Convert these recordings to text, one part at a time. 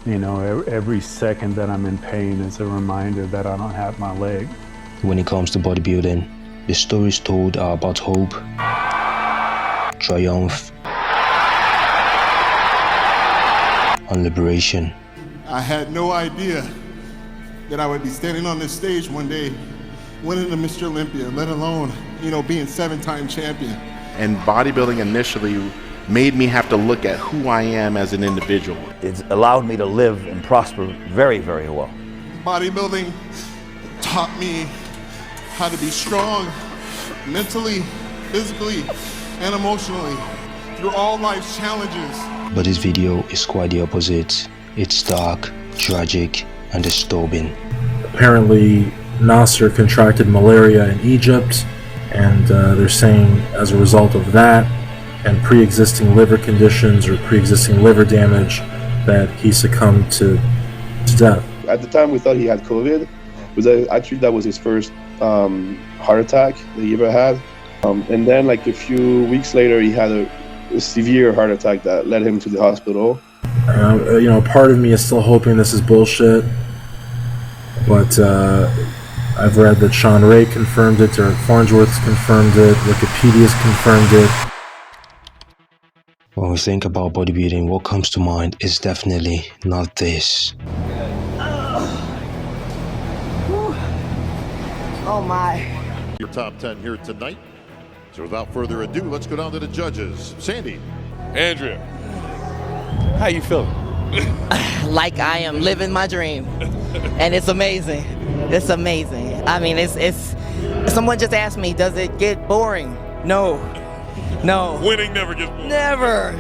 You know, every second that I'm in pain is a reminder that I don't have my leg. When it comes to bodybuilding, the stories told are about hope, triumph, and liberation. I had no idea that I would be standing on this stage one day, winning the Mr. Olympia, let alone, you know, being 7-time champion. And bodybuilding initially made me have to look at who I am as an individual. It's allowed me to live and prosper very, very well. Bodybuilding taught me how to be strong mentally, physically, and emotionally through all life's challenges. But this video is quite the opposite. It's dark, tragic, and disturbing. Apparently, Naser contracted malaria in Egypt, and they're saying as a result of that and pre-existing liver conditions or pre-existing liver damage that he succumbed to death. At the time we thought he had COVID. Actually that was his first heart attack that he ever had. And then like a few weeks later he had a severe heart attack that led him to the hospital. You know, part of me is still hoping this is bullshit, but I've read that Sean Ray confirmed it, Derek Farnsworth's confirmed it, Wikipedia's confirmed it. When we think about bodybuilding, what comes to mind is definitely not this. Oh my. Your top 10 here tonight. So without further ado, let's go down to the judges. Sandy. Andrea. How you feeling? Like I am living my dream. And it's amazing. It's amazing. I mean, it's someone just asked me, does it get boring? No. No. Winning never gets boring.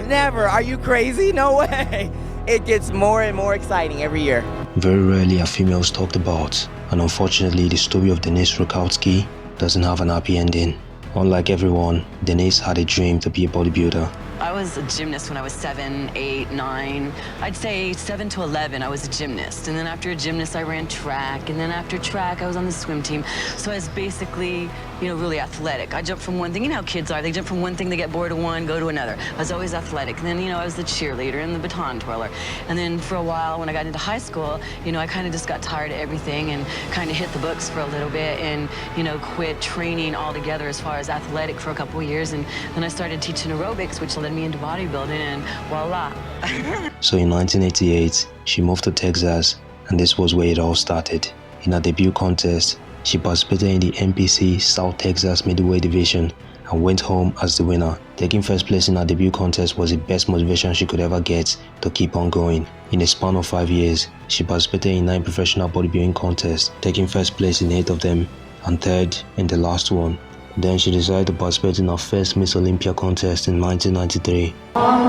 Never. Are you crazy? No way. It gets more and more exciting every year. Very rarely are females talked about, and unfortunately the story of Deniserowski doesn't have an happy ending. Unlike everyone, Denise had a dream to be a bodybuilder. I was a gymnast when I was 7, 8, 9. I'd say 7 to 11, I was a gymnast. And then after a gymnast, I ran track. And then after track, I was on the swim team. So I was basically, you know, really athletic. I jumped from one thing. You know how kids are. They jump from one thing, they get bored of one, go to another. I was always athletic. And then, you know, I was the cheerleader and the baton twirler. And then for a while, when I got into high school, you know, I kind of just got tired of everything and kind of hit the books for a little bit and, you know, quit training altogether as far as athletic for a couple of years. And then I started teaching aerobics, which led me into bodybuilding, and voila. So in 1988, she moved to Texas, and this was where it all started. In her debut contest, she participated in the NPC South Texas Middleweight Division and went home as the winner. Taking first place in her debut contest was the best motivation she could ever get to keep on going. In a span of 5 years, she participated in 9 professional bodybuilding contests, taking first place in 8 of them and third in the last one. Then she decided to participate in her first Miss Olympia contest in 1993.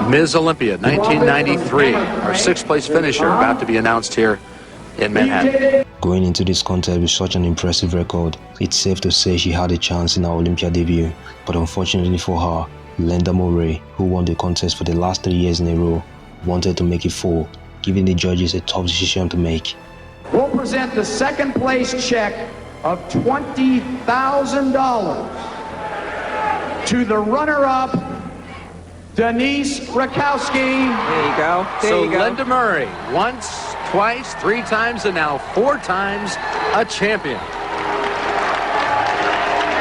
Ms. Olympia 1993, our 6th place finisher, about to be announced here in Manhattan. Going into this contest with such an impressive record, it's safe to say she had a chance in her Olympia debut. But unfortunately for her, Linda Murray, who won the contest for the last 3 years in a row, wanted to make it 4, giving the judges a tough decision to make. We'll present the 2nd place check of $20,000 to the runner-up, Deniserowski. There you go. So Linda Murray, once, twice, 3 times, and now 4 times a champion.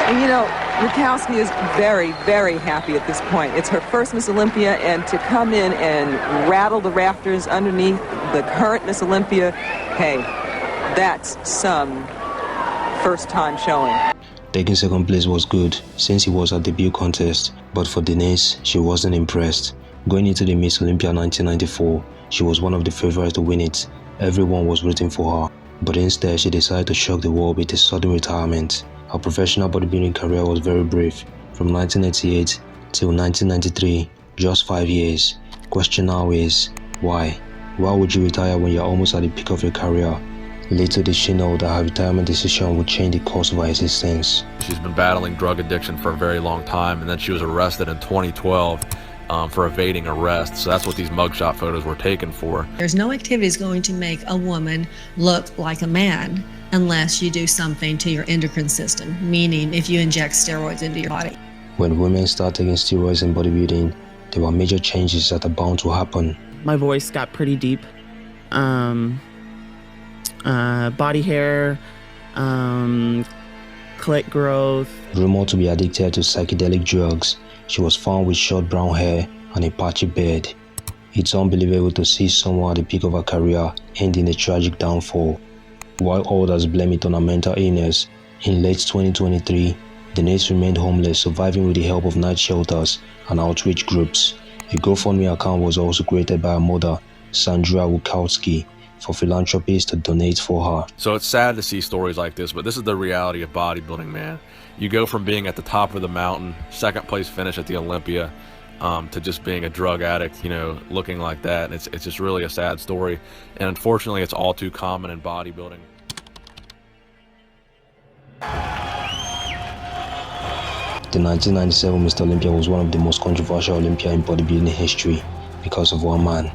And you know, Rakowski is very, very happy at this point. It's her first Miss Olympia, and to come in and rattle the rafters underneath the current Miss Olympia, hey, that's some first-time showing. Taking 2nd place was good since it was her debut contest, but for Denise, she wasn't impressed. Going into the Miss Olympia 1994, she was one of the favorites to win it. Everyone was rooting for her, but instead she decided to shock the world with a sudden retirement. Her professional bodybuilding career was very brief, from 1988 till 1993, just 5 years. Question now is, why? Why would you retire when you're almost at the peak of your career? Little did she know that her retirement decision would change the course of her existence. She's been battling drug addiction for a very long time, and then she was arrested in 2012 for evading arrest. So that's what these mugshot photos were taken for. There's no activities going to make a woman look like a man unless you do something to your endocrine system, meaning if you inject steroids into your body. When women start taking steroids in bodybuilding, there were major changes that are bound to happen. My voice got pretty deep. body hair, clit growth. Rumored to be addicted to psychedelic drugs, she was found with short brown hair and a patchy beard. It's unbelievable to see someone at the peak of her career end in a tragic downfall. While others blame it on her mental illness, in late 2023, Denise remained homeless, surviving with the help of night shelters and outreach groups. A GoFundMe account was also created by her mother, Sandra Wukowski, for philanthropists to donate for her. So it's sad to see stories like this, but this is the reality of bodybuilding, man. You go from being at the top of the mountain, second place finish at the Olympia, to just being a drug addict, you know, looking like that. It's just really a sad story, and unfortunately it's all too common in bodybuilding. The 1997 Mr. Olympia was one of the most controversial Olympia in bodybuilding history because of one man,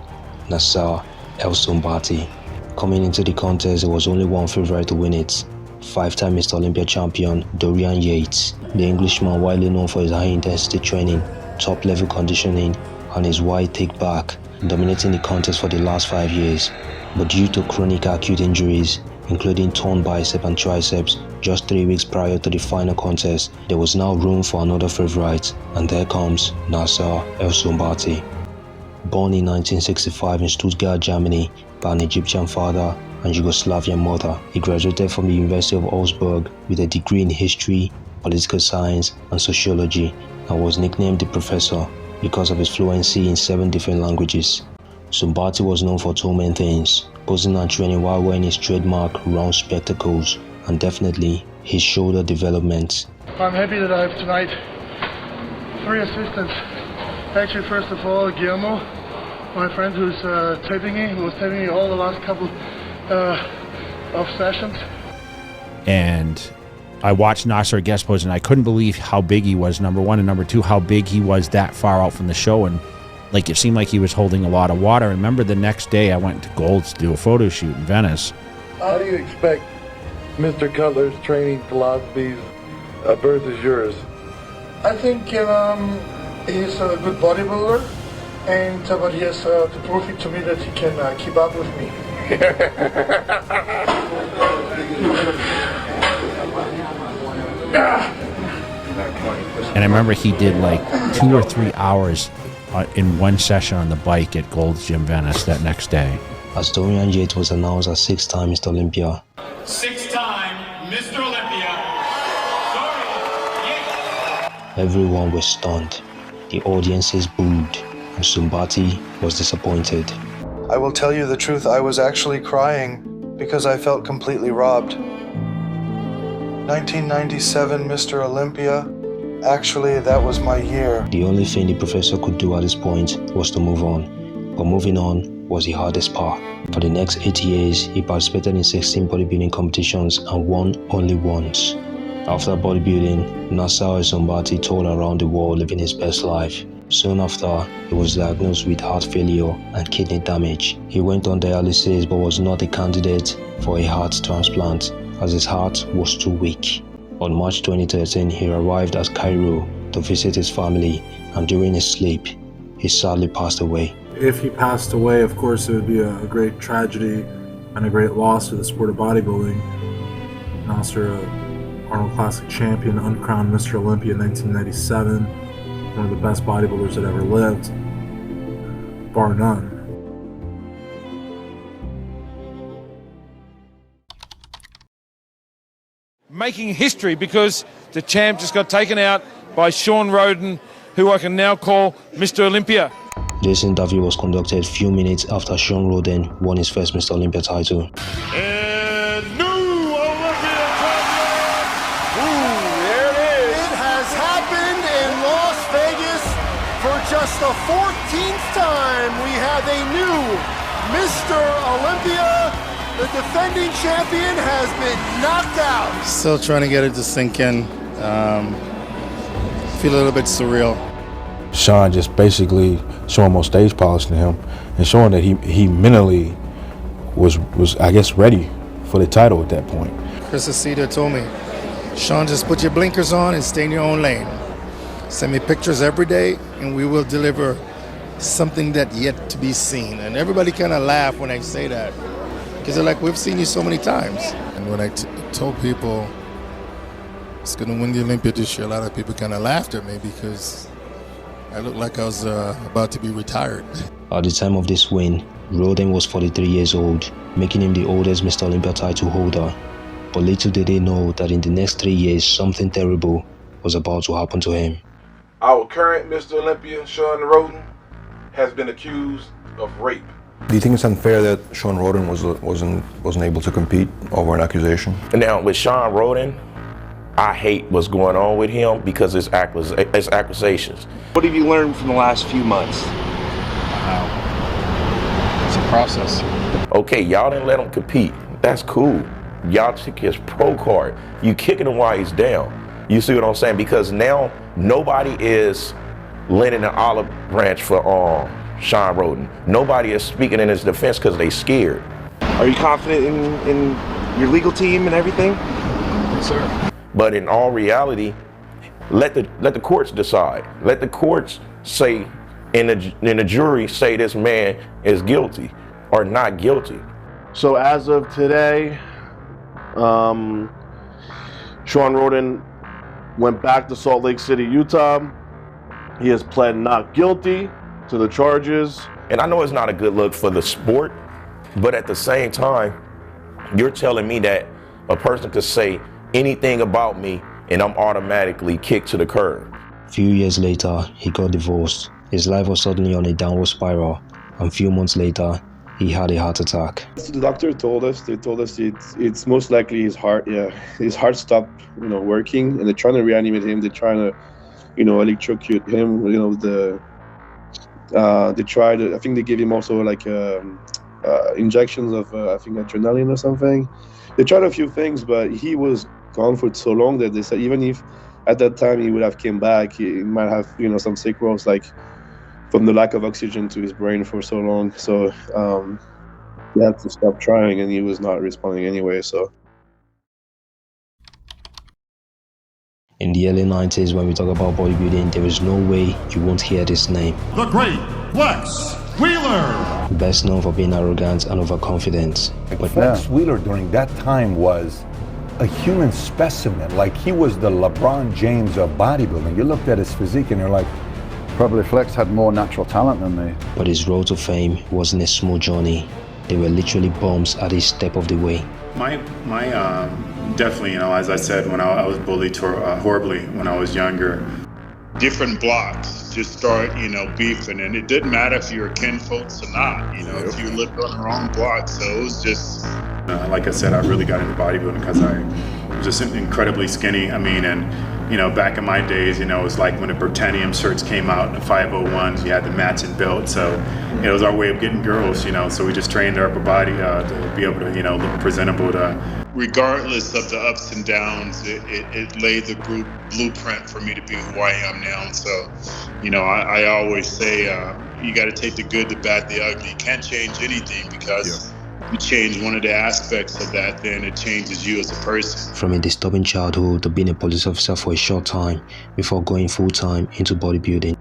Naser Ali. Coming into the contest, there was only one favorite to win it, five-time Mr. Olympia champion Dorian Yates. The Englishman, widely known for his high-intensity training, top-level conditioning, and his wide take back, dominating the contest for the last 5 years. But due to chronic acute injuries, including torn bicep and triceps, just 3 weeks prior to the final contest, there was now room for another favorite, and there comes Naser Ali. Born in 1965 in Stuttgart, Germany, by an Egyptian father and Yugoslavian mother, he graduated from the University of Augsburg with a degree in history, political science, and sociology, and was nicknamed the Professor because of his fluency in 7 different languages. Sumbati was known for 2 main things: posing and training while wearing his trademark round spectacles, and definitely his shoulder development. I'm happy that I have tonight 3 assistants. Actually, first of all, Guillermo, my friend who was taping me all the last couple of sessions. And I watched Naser guest pose, and I couldn't believe how big he was, number one, and number two, how big he was that far out from the show, and like it seemed like he was holding a lot of water. I remember the next day I went to Gold's to do a photo shoot in Venice. How do you expect Mr. Cutler's training philosophies versus yours? I think he's a good bodybuilder, and but he has to prove it to me that he can keep up with me. And I remember he did like 2 or 3 hours in one session on the bike at Gold's Gym Venice that next day. As Dorian Yates was announced as 6-time Mr. Olympia, 6-time Mr. Olympia, Dorian Yates. Everyone was stunned. The audiences booed, and Sumbati was disappointed. I will tell you the truth, I was actually crying because I felt completely robbed. 1997 Mr. Olympia, actually that was my year. The only thing the professor could do at this point was to move on. But moving on was the hardest part. For the next 8 years, he participated in 16 bodybuilding competitions and won only once. After bodybuilding, Naser Ali toured around the world living his best life. Soon after, he was diagnosed with heart failure and kidney damage. He went on dialysis but was not a candidate for a heart transplant as his heart was too weak. On March 2013, he arrived at Cairo to visit his family, and during his sleep, he sadly passed away. If he passed away, of course, it would be a great tragedy and a great loss to the sport of bodybuilding. Naser, Arnold Classic champion, uncrowned Mr. Olympia in 1997, one of the best bodybuilders that ever lived, bar none. Making history because the champ just got taken out by Sean Rhoden, who I can now call Mr. Olympia. This interview was conducted a few minutes after Sean Rhoden won his first Mr. Olympia title. And new Olympia champion! There it is. It has happened in Las Vegas for just the 14th time. We have a new Mr. Olympia. The defending champion has been knocked out. Still trying to get it to sink in. Feel a little bit surreal. Sean just basically showing more stage polish than him and showing that he mentally was I guess ready for the title at that point. Chris Aceta told me, Sean, just put your blinkers on and stay in your own lane. Send me pictures every day and we will deliver something that yet to be seen. And everybody kind of laugh when I say that, because they're like, we've seen you so many times. And when I told people it's going to win the Olympia this year, a lot of people kind of laughed at me because I looked like I was about to be retired. At the time of this win, Rhoden was 43 years old, making him the oldest Mr. Olympia title holder. But little did they know that in the next 3 years, something terrible was about to happen to him. Our current Mr. Olympia, Shawn Rhoden, has been accused of rape. Do you think it's unfair that Shawn Rhoden wasn't able to compete over an accusation? Now, with Shawn Rhoden, I hate what's going on with him because it's accusations. What have you learned from the last few months? It's a process. Okay, y'all didn't let him compete. That's cool. Y'all took his pro card. You kicking him while he's down. You see what I'm saying? Because now nobody is lending an olive branch for Shawn Rhoden. Nobody is speaking in his defense because they scared. Are you confident in your legal team and everything? Yes, sir. But in all reality, let the courts decide. Let the courts say, in the jury say this man is guilty or not guilty. So as of today, Shawn Rhoden went back to Salt Lake City, Utah. He has pled not guilty to the charges. And I know it's not a good look for the sport, but at the same time, you're telling me that a person could say anything about me and I'm automatically kicked to the curb. A few years later, he got divorced. His life was suddenly on a downward spiral, and a few months later, he had a heart attack. The doctor told us, it's most likely his heart, his heart stopped, working, and they're trying to reanimate him. They're trying to, electrocute him. They tried. I think they gave him also like injections of, I think adrenaline or something. They tried a few things, but he was gone for so long that they said even if at that time he would have came back, he might have some sequels like from the lack of oxygen to his brain for so long. So they had to stop trying, and he was not responding anyway. So in the early 90s, when we talk about bodybuilding, there is no way you won't hear this name. The great Flex Wheeler! Best known for being arrogant and overconfident. But Flex Wheeler during that time was a human specimen. Like, he was the LeBron James of bodybuilding. You looked at his physique and you're like, probably Flex had more natural talent than me. But his road to fame wasn't a smooth journey. There were literally bumps at each step of the way. Definitely, as I said, when I was bullied horribly when I was younger. Different blocks just start, beefing, and it didn't matter if you were kinfolks or not, if you lived on the wrong block. So it was just. Like I said, I really got into bodybuilding because I was just incredibly skinny. And back in my days, it was like when the Britannium shirts came out, the 501s, you had the matching belt. So it was our way of getting girls, so we just trained our upper body to be able to, look presentable to. Regardless of the ups and downs, it laid the blueprint for me to be who I am now. So, I always say you got to take the good, the bad, the ugly. You can't change anything because you change one of the aspects of that, then it changes you as a person. From a disturbing childhood to being a police officer for a short time before going full-time into bodybuilding.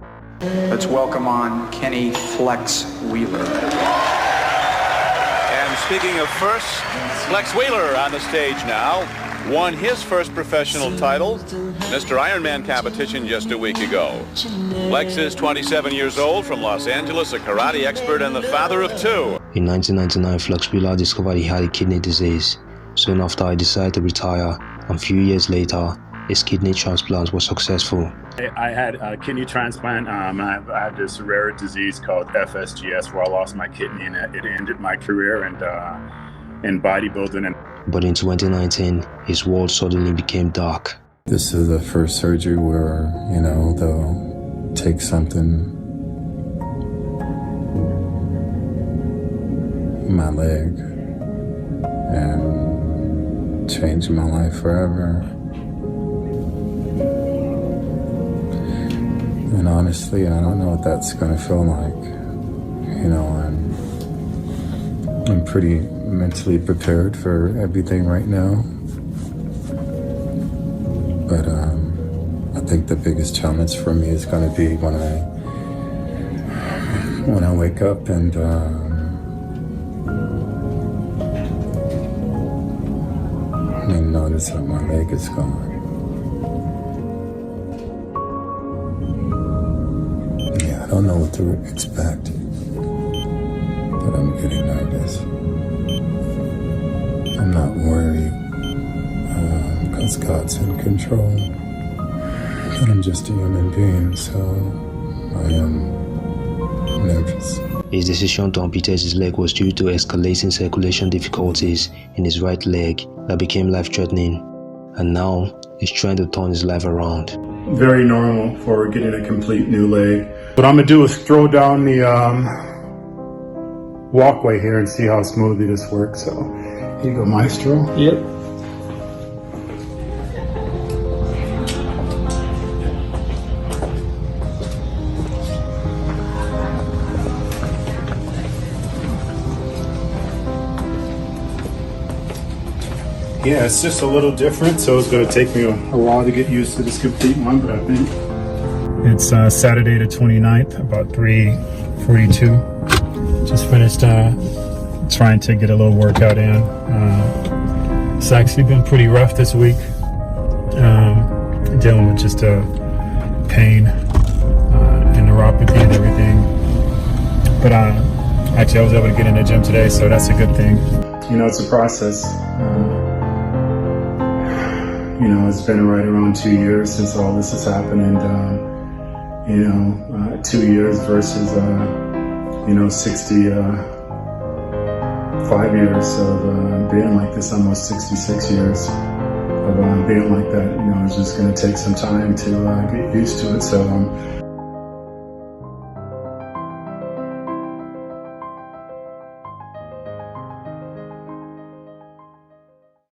Let's welcome on Kenny Flex Wheeler. And speaking of first, Flex Wheeler on the stage now. Won his first professional title, Mr. Ironman competition just a week ago. Flex is 27 years old, from Los Angeles, a karate expert and the father of two. In 1999, Flex Wheeler discovered he had a kidney disease. Soon after, he decided to retire, and a few years later, his kidney transplant was successful. I had a kidney transplant. I had this rare disease called FSGS where I lost my kidney, and it ended my career in bodybuilding. But in 2019, his world suddenly became dark. This is the first surgery where, they'll take something in my leg and change my life forever. And honestly, I don't know what that's going to feel like. I'm pretty mentally prepared for everything right now. But I think the biggest challenge for me is going to be when I when I wake up and I notice that my leg is gone. Yeah, I don't know what to expect, but I'm getting nervous. I'm not worried, because God's in control. And I'm just a human being, so I am nervous. His decision to amputate his leg was due to escalating circulation difficulties in his right leg that became life-threatening, and now he's trying to turn his life around. Very normal for getting a complete new leg. What I'm gonna do is throw down the walkway here and see how smoothly this works. So here you go, Maestro. Yep. Yeah, it's just a little different, so it's going to take me a while to get used to this complete one, but I think it's Saturday the 29th, about 3:42. Just finished trying to get a little workout in. It's actually been pretty rough this week, dealing with just pain and neuropathy and everything. But actually I was able to get in the gym today, so that's a good thing. You know, it's a process. You know, it's been right around 2 years since all this has happened, and you know, 2 years versus 65 years of being like this, almost 66 years of being like that. You know, it's just going to take some time to get used to it. So